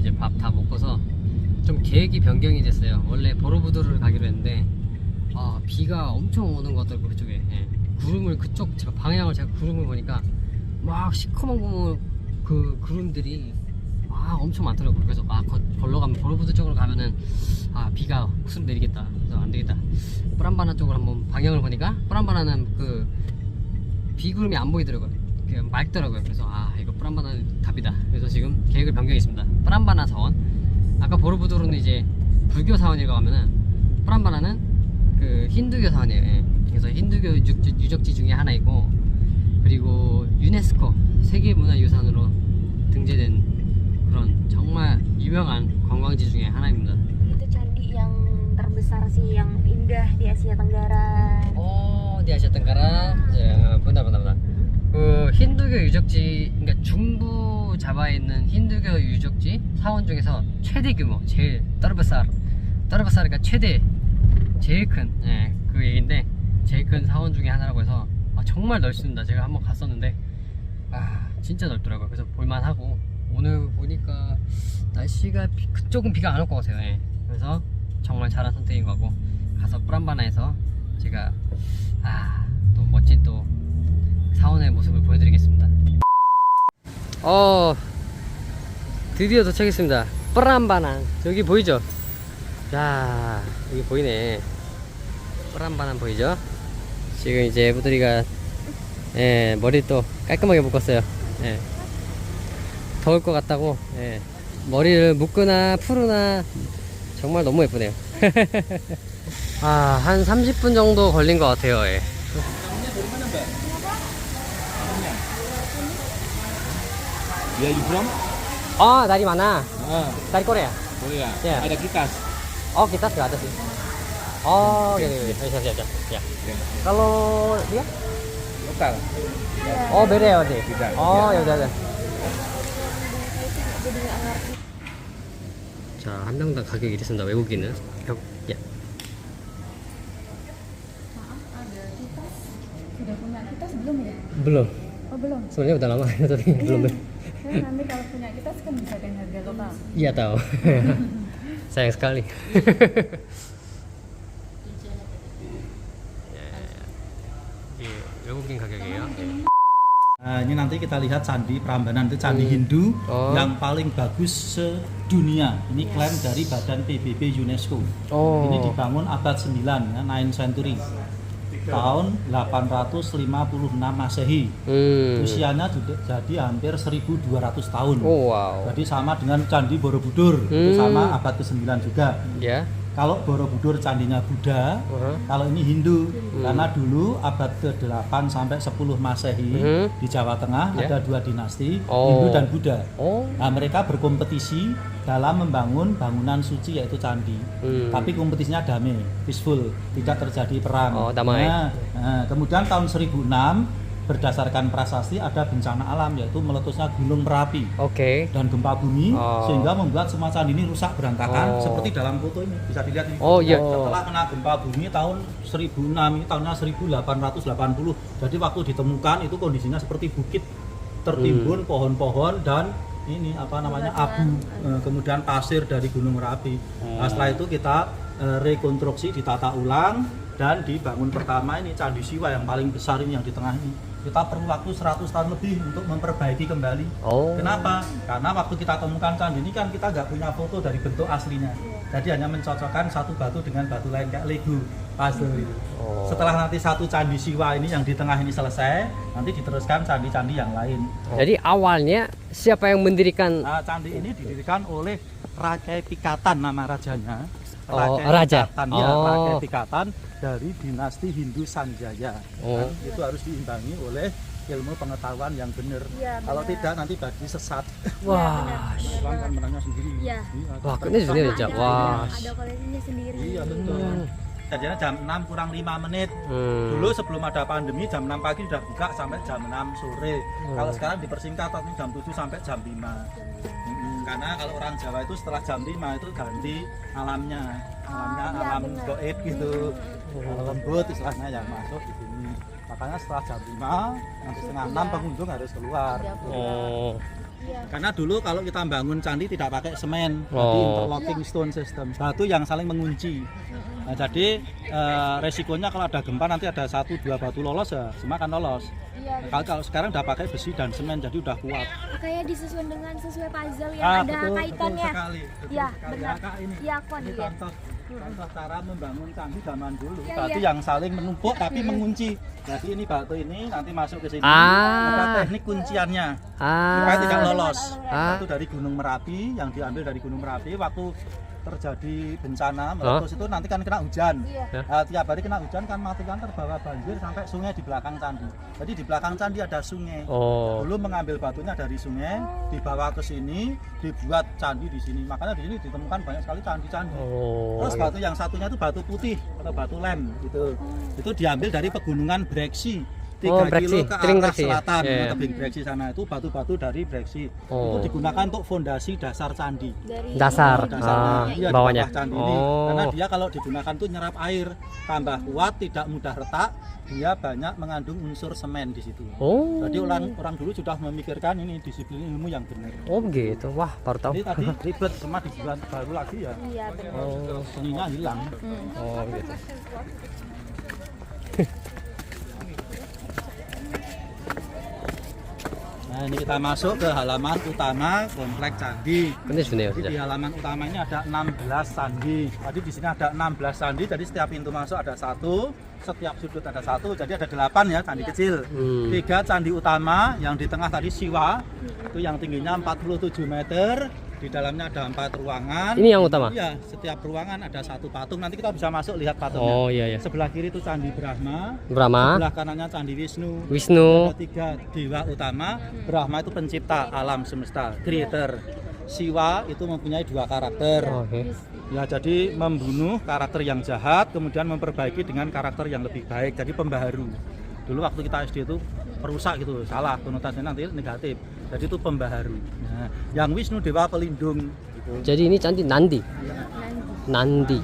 이제 밥 다 먹고서 좀 계획이 변경이 됐어요. 원래 보로부두를 가기로 했는데 비가 엄청 오는 것 같더라고요. 그쪽에. 예. 구름을 그쪽 제가 방향을 제가 구름을 보니까 막 시커먼 그 구름들이 엄청 많더라고요. 그래서 걸러가면 보로부두 쪽으로 가면은 비가 혹수로 내리겠다. 그래서 안 되겠다. 뿌란바나 쪽으로 한번 방향을 보니까 뿌란바나는 그 비구름이 안 보이더라고요. 그냥 맑더라고요. 그래서 이거 뿌란바나는 답이다. 그래서 지금 계획을 변경했습니다. 뿌란바나 사원. 아까 보로부두로는 이제 불교 사원이라고 하면은 뿌란바나는 그 힌두교 사원이에요. 예. 그래서 힌두교 유적지 중에 하나이고, 그리고 유네스코 세계문화유산으로 등재된 그런 정말 유명한 관광지 중에 하나입니다. Itu candi yang terbesar sih, yang indah di Asia Tenggara. di Asia Tenggara. 야, benar. 그 힌두교 유적지, 그러니까 중부 자바에 있는 힌두교 유적지 사원 중에서 최대 규모, 제일 떠르바사르가 최대, 제일 큰, 그 얘기인데 제일 큰 사원 중에 하나라고 해서 정말 넓습니다. 제가 한번 갔었는데 진짜 넓더라고요. 그래서 볼만하고, 오늘 보니까 날씨가 그쪽은 비가 안 올 것 같아요. 예. 그래서 정말 잘한 선택인 거고, 가서 뿌란바나에서 제가 또 멋진 또 사원의 모습을 보여드리겠습니다. 드디어 도착했습니다. 뿌란바나. 여기 보이죠? 자, 여기 보이네. 뿌란바나 보이죠? 지금 이제 에브드리가 머리 또 깔끔하게 묶었어요. 더울 것 같다고 머리를 묶거나 푸르나 정말 너무 예쁘네요. 한 30분 정도 걸린 것 같아요. Ya, you from? Dari mana? Dari Korea. Korea. Ya. Ada kitas. Kitas nggak ada sih. Gini. Siap. Ya. Kalau dia? Lokal. Beda ya berarti? Beda. Ya udah. 자, 한 명당 가격이 이랬습니다. 외국인은. 야. Sudah punya kitas belum ya? belum. Belum. Sebenarnya udah lama ya, tapi belum. Nanti kalau punya kitas kan bisa dengan harga lokal. Iya tahu. Sayang sekali. 외국인 가격이에요. Nah, ini nanti kita lihat candi Prambanan, itu candi Hindu yang paling bagus sedunia. Ini klaim dari Badan PBB UNESCO. Ini dibangun abad 9 ya, 9th century. Tahun 856 Masehi. Usianya jadi hampir 1200 tahun. Jadi sama dengan candi Borobudur, itu sama abad ke-9 juga. Kalau Borobudur candinya Buddha, kalau ini Hindu. Karena dulu abad ke-8 sampai 10 Masehi di Jawa Tengah ada dua dinasti, Hindu dan Buddha. Nah, mereka berkompetisi dalam membangun bangunan suci yaitu candi. Tapi kompetisinya damai, peaceful, tidak terjadi perang. Damai. Nah, kemudian tahun 1006 berdasarkan prasasti ada bencana alam, yaitu meletusnya Gunung Merapi dan gempa bumi, sehingga membuat semua candi ini rusak berantakan seperti dalam foto ini, bisa dilihat ini. Setelah kena gempa bumi tahun 1006, ini tahunnya 1880. Jadi waktu ditemukan itu kondisinya seperti bukit tertimbun pohon-pohon dan ini abu, kemudian pasir dari Gunung Merapi. Nah, setelah itu kita rekonstruksi, ditata ulang dan dibangun pertama ini Candi Siwa yang paling besar ini yang di tengah ini. Kita perlu waktu 100 tahun lebih untuk memperbaiki kembali. Kenapa? Karena waktu kita temukan candi ini kan kita nggak punya foto dari bentuk aslinya. Jadi hanya mencocokkan satu batu dengan batu lain kayak Lego puzzle itu. Setelah nanti satu Candi Siwa ini yang di tengah ini selesai, nanti diteruskan candi-candi yang lain. Jadi awalnya siapa yang mendirikan? Candi ini didirikan oleh Rakai Pikatan, nama rajanya. Raja. Rakai Pikatan dari dinasti Hindu Sanjaya. Itu harus diimbangi oleh ilmu pengetahuan yang benar. Kalau tidak nanti bagi sesat. Orang kan menangnya sendiri. Wah, ini sendiri aja. Wah. Ada koleksinya sendiri. Iya betul. Jadinya jam 6 kurang 5 menit. Dulu sebelum ada pandemi jam 6 pagi sudah buka sampai jam 6 sore. Kalau sekarang dipersingkat jam 7 sampai jam 5. Karena kalau orang Jawa itu setelah jam 5 itu ganti alamnya alam goib gitu, lembut istilahnya yang masuk di sini. Makanya setelah jam 5 nanti setengah 6 pengunjung harus keluar. Karena dulu kalau kita bangun candi tidak pakai semen, jadi interlocking stone system, batu yang saling mengunci. Nah, jadi resikonya kalau ada gempa nanti ada 1-2 batu lolos ya semua akan lolos. Kalau sekarang udah pakai besi dan semen jadi udah kuat. Kayak disesuaikan dengan sesuai puzzle yang ada kaitannya. Iya, benar. Iya, aku Ini lihat. contoh cara membangun candi zaman dulu. Batu yang saling menumpuk tapi mengunci. Jadi ini batu ini nanti masuk ke sini. Ada teknik kunciannya. Supaya tidak lolos. Itu dari Gunung Merapi, yang diambil dari Gunung Merapi waktu terjadi bencana meletus itu nanti kan kena hujan. Tiap hari kena hujan kan mati kan terbawa banjir sampai sungai di belakang candi. Jadi di belakang candi ada sungai. Dulu mengambil batunya dari sungai, dibawa ke sini, dibuat candi di sini. Makanya di sini ditemukan banyak sekali candi-candi. Terus batu yang satunya itu batu putih atau batu lem gitu. Itu diambil dari pegunungan Breksi. 3 kilo ke arah selatan, tebing Breksi sana itu batu-batu dari Breksi. Itu digunakan untuk fondasi dasar candi. Dasar bawahnya. Candi ini. Karena dia kalau digunakan tuh nyerap air, tambah kuat, tidak mudah retak. Dia banyak mengandung unsur semen di situ. Jadi orang dulu sudah memikirkan ini disiplin ilmu yang benar. Begitu. Wah, baru tahu. Jadi tadi ribet semua dibuat baru lagi ya. Iya, benar. Seninya hilang. Gitu. Nah, ini kita masuk ke halaman utama komplek candi. Jadi di halaman utama ini ada 16 candi. Tadi di sini ada 16 candi. Jadi setiap pintu masuk ada 1, setiap sudut ada 1. Jadi ada 8 ya candi kecil. 3 candi utama, yang di tengah tadi Siwa. Itu yang tingginya 47 meter. Di dalamnya ada 4 ruangan. Ini yang utama? Iya, setiap ruangan ada 1 patung. Nanti kita bisa masuk lihat patungnya. Iya. Sebelah kiri itu Candi Brahma. Sebelah kanannya Candi Wisnu. Ada 3 dewa utama. Brahma itu pencipta alam semesta, creator. Siwa itu mempunyai 2 karakter. Ya, jadi membunuh karakter yang jahat, kemudian memperbaiki dengan karakter yang lebih baik. Jadi pembaharu. Dulu waktu kita SD itu perusak gitu, salah konotasinya nanti negatif. Jadi itu pembaharu. Nah, yang Wisnu dewa pelindung. Gitu. Jadi ini candi Nandi. Nandi.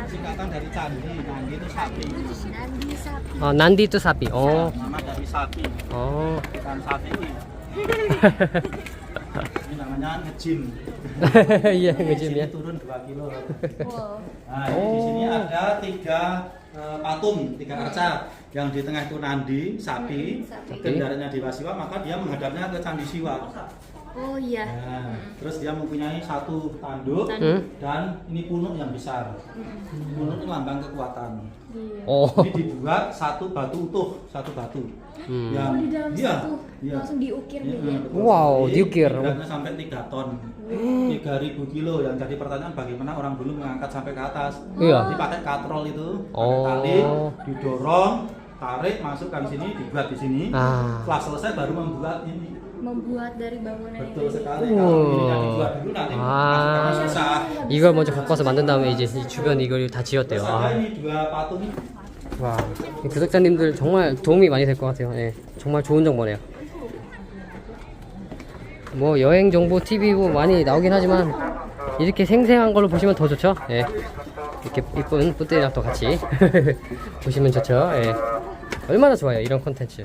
Singkatan dari candi. Nandi itu sapi. Nandi itu sapi. Nama dari sapi. Bukan sapi. Ini namanya ngejim. Iya, ngejim ya. Turun 2 kilo. Nah, di sini ada 3 patung, 3 arca. Yang di tengah itu Nandi, sapi. Kendaraannya Dewa Siwa, maka dia menghadapnya ke Candi Siwa. Nah, terus dia mempunyai 1 tanduk dan ini punuk yang besar. Punuk itu lambang kekuatan. Ini dibuat 1 batu utuh, 1 batu. Yang langsung diukir gitu. Wow, diukir. Beratnya sampai 3 ton. 3.000 kilo. Yang jadi pertanyaan bagaimana orang dulu mengangkat sampai ke atas. Jadi pakai katrol itu, pakai tali, didorong, tarik, masukkan sini, dibuat di sini. Setelah selesai baru membuat ini. Membuat dari bangunan. Betul sekali. Kalau ini yang dibuat dulu nanti masukkan susah. 이걸 먼저 꺾어서 만든 다음에 이제 이 주변 이걸 다 지었대요. Ini 2 patung ini. 와, 구독자님들 정말 도움이 많이 될 것 같아요. 정말 좋은 정보네요. 뭐 여행 정보 TV 뭐 많이 나오긴 하지만 이렇게 생생한 걸로 보시면 더 좋죠. 이렇게 이쁜 뿌띠랑 또 같이 보시면 좋죠. 얼마나 좋아요 이런 콘텐츠.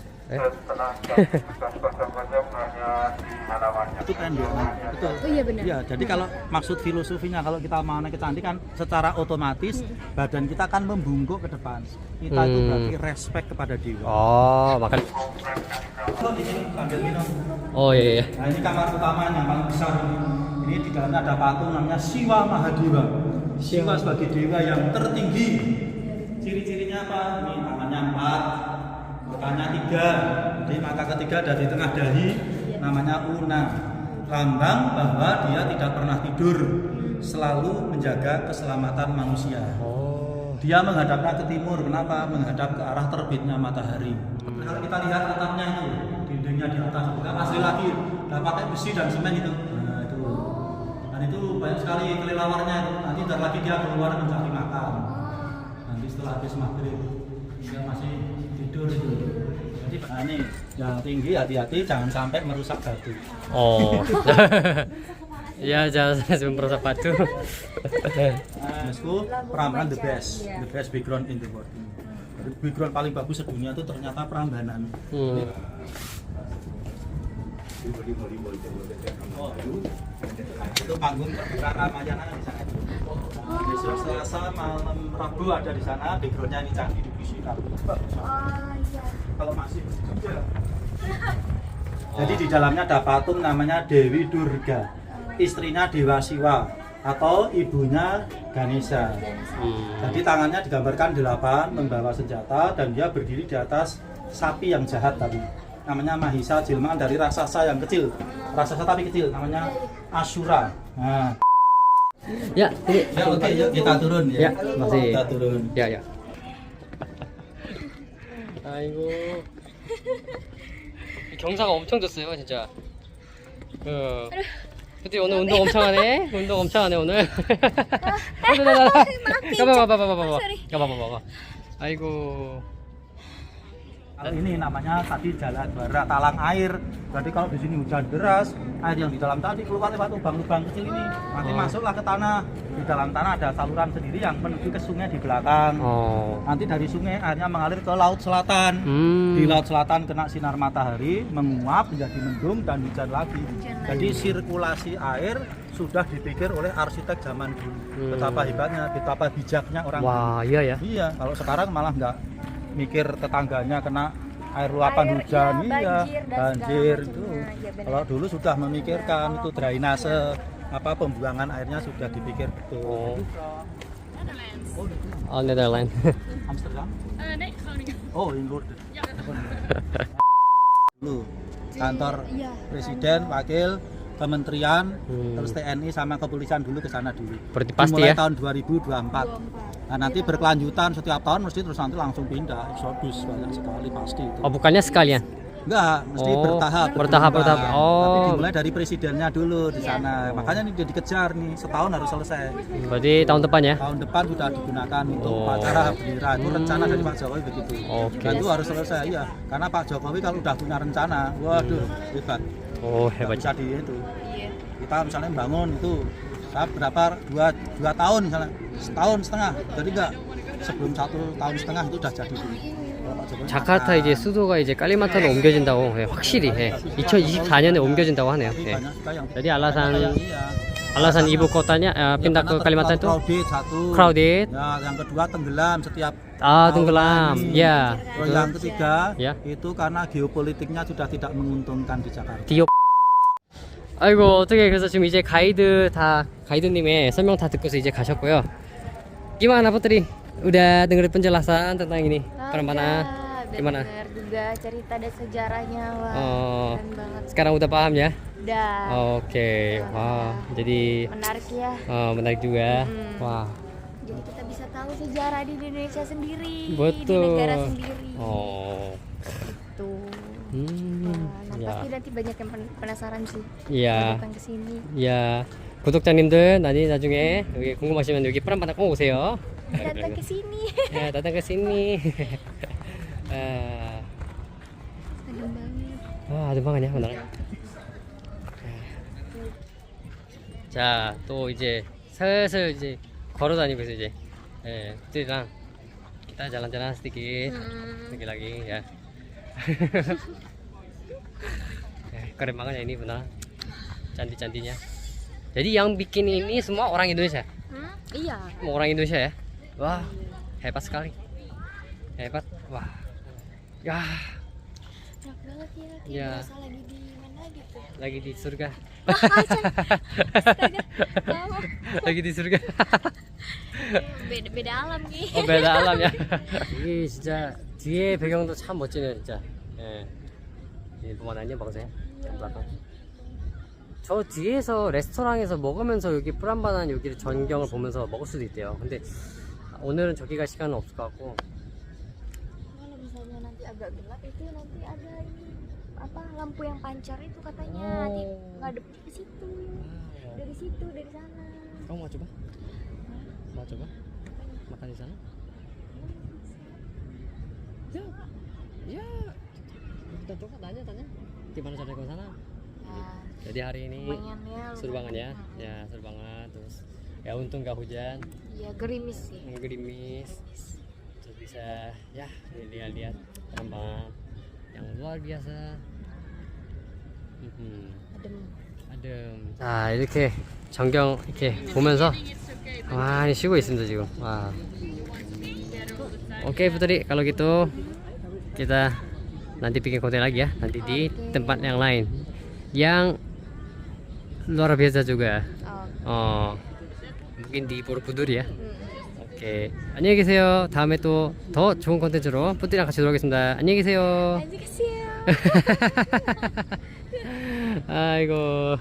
Itu pendek. Betul. Iya benar. Iya, jadi kalau maksud filosofinya kalau kita mau naik ke candi kan secara otomatis badan kita kan membungkuk ke depan. Kita itu berarti respect kepada dewa. makanya. Di sini sambil minum. iya. Nah, ini kamar utama yang paling besar ini. Ini di dalamnya ada patung namanya Siwa Mahadewa. Siwa sebagai dewa yang tertinggi. Ciri-cirinya apa? Ini tangannya 4, matanya 3. Jadi mata ketiga ada di tengah dahi, namanya Una. Lambang bahwa dia tidak pernah tidur, selalu menjaga keselamatan manusia. Dia menghadapnya ke timur. Kenapa? Menghadap ke arah terbitnya matahari. Kalau kita lihat atapnya itu, dindingnya di atas, bukan asli lagi, nggak pakai besi dan semen itu. Nah itu, dan itu banyak sekali kelelawarnya itu. Nanti ntar lagi dia keluar mencari makan. Nanti setelah habis maghrib, dia masih tidur itu. Jadi ini yang tinggi hati-hati, jangan sampai merusak batu. Ya jangan sampai merusak batu. UNESCO Prambanan the best background in the world. Background paling bagus sedunia itu ternyata Prambanan. Oh, itu panggung perbukitan Ramayana di sana. Besok Selasa malam Rabu ada di sana, backgroundnya ini candi di sini. Oh iya. Kalau masih juga. Jadi di dalamnya ada patung namanya Dewi Durga, istrinya Dewa Siwa atau ibunya Ganesha. Jadi tangannya digambarkan 8 membawa senjata dan dia berdiri di atas sapi yang jahat tadi. Namanya Mahisa, jelmaan dari raksasa yang kecil. Raksasa tapi kecil, namanya Asura. Nah. Ya, ini. Ya oke, yuk kita turun ya. Ya, masih. Kita turun. Ya, ya. 아이고. 경사가 엄청 좋어요, 진짜. 그때 오늘 운동 엄청 하네. 운동 엄청 하네 오늘. 가봐. 아이고. Ini namanya tadi jalan bara talang air. Berarti kalau di sini hujan deras, air yang di dalam tadi keluar lewat lubang-lubang kecil ini. Nanti masuklah ke tanah. Di dalam tanah ada saluran sendiri yang menuju ke sungai di belakang. Nanti dari sungai airnya mengalir ke laut selatan. Di laut selatan kena sinar matahari, menguap menjadi mendung dan hujan lagi. Jadi sirkulasi air sudah dipikir oleh arsitek zaman dulu. Betapa hebatnya, betapa bijaknya orang. Wah, iya ya. Iya, kalau sekarang malah nggak mikir tetangganya kena air luapan hujan, iya, banjir itu. Ya, kalau dulu sudah memikirkan itu drainase, apa pembuangan airnya sudah dipikir betul. Oh, Netherlands. Amsterdam? Oh, in Lourdes. Dulu kantor presiden, wakil, kementerian, terus TNI sama kepolisian dulu ke sana dulu. Berarti pasti mulai ya. tahun 2024. Nah, nanti berkelanjutan setiap tahun mesti terus nanti langsung pindah eksodus banyak sekali pasti itu. Oh, bukannya sekalian? Enggak, mesti bertahap. Bertahap. Tapi Oh. dimulai dari presidennya dulu di sana. Makanya ini jadi dikejar nih, setahun harus selesai. Berarti tahun depan ya? Tahun depan sudah digunakan untuk upacara bendera. Itu rencana dari Pak Jokowi begitu. Oke. Dan itu harus selesai ya. Karena Pak Jokowi kalau udah punya rencana, waduh, hebat. Oh, Nggak hebat. bisa di itu. Kita misalnya bangun itu berapa dua tahun misalnya, setahun setengah. Jadi enggak sebelum 1 tahun setengah itu udah jadi. 자카르타 이제 수도가 이제 칼리만탄으로 옮겨진다고 확실히 2024년에 옮겨진다고 하네요. Jadi alasan ibu kotanya pindah ke Kalimantan itu crowded satu. crowded. Ya, yang kedua tenggelam setiap tenggelam. tahun. Ya. Terus yang ketiga Ya. itu karena geopolitiknya sudah tidak menguntungkan di Jakarta. 아이고 어떻게 그래서 지금 이제 가이드님의 설명 다 듣고서 이제 가셨고요. Gimana Putri? Udah dengerin penjelasan tentang ini Prambanan? Gimana? Bener juga cerita dan sejarahnya, wah. Oh, Keren banget. sekarang udah paham ya? Udah. Oke, wah, jadi Menarik ya. menarik juga. Wah, Jadi kita bisa tahu sejarah di Indonesia sendiri, di betul. negara sendiri. Oh, Tuh. ya, Tapi nanti banyak yang penasaran sih. iya, Datang ke sini. iya. 구독자님들 나중에 여기 궁금하시면 여기 프람바나 꼭 오세요. Datang ke sini. Ya, datang ke sini. Adem banget. adem banget ya benar. 자, 또 이제 슬슬 이제 걸어 다니고 있어 이제. 예, 그들이랑 kita jalan-jalan sedikit, lagi ya. Keren banget ya ini benar. Candi-candinya. Jadi yang bikin ini semua orang Indonesia. Iya. Semua orang Indonesia ya. Wah, hebat sekali. Hebat. Wah. Ya, Enak banget ya. Kayak Ya. berasa lagi di mana gitu. lagi di surga. Astaga. Oh, lagi di surga. beda alam nih. 어, beda alam ya. 이게 진짜 뒤에 배경도 참 멋지네요, 진짜. 예. 이 pemandangannya bagus ya. yang belakang. 저 뒤에서 레스토랑에서 먹으면서 여기 프람바난 여기를 전경을 보면서 먹을 수도 있대요. 근데 오늘은 저기 갈 시간은 없을 것 같고. Kalau misalnya nanti agak gelap itu nanti ada ini apa lampu yang pancar itu katanya nanti ngadep ke situ. Dari situ, dari sana. kamu mau coba? mau coba? makan di sana? Ya, ya. Kita coba tanya gimana cara ke sana. Ya, Jadi hari ini lumayannya seru banget ya. Ya, seru banget. Terus ya untung gak hujan, ya gerimis sih. gerimis. Terus bisa ya lihat-lihat Prambanan yang luar biasa. Adem. 자, 이렇게 전경 이렇게 보면서 많이 쉬고 있습니다 지금. 와. Oke Putri, kalau gitu kita nanti bikin konten lagi ya, nanti di tempat yang lain yang luar biasa juga. Oh. mungkin di Borobudur ya. 오케이, 안녕히 계세요. 다음에 또 더 좋은 콘텐츠로 푸띠랑 같이 돌아오겠습니다. 안녕히 계세요. Anjir kesian. 아이고.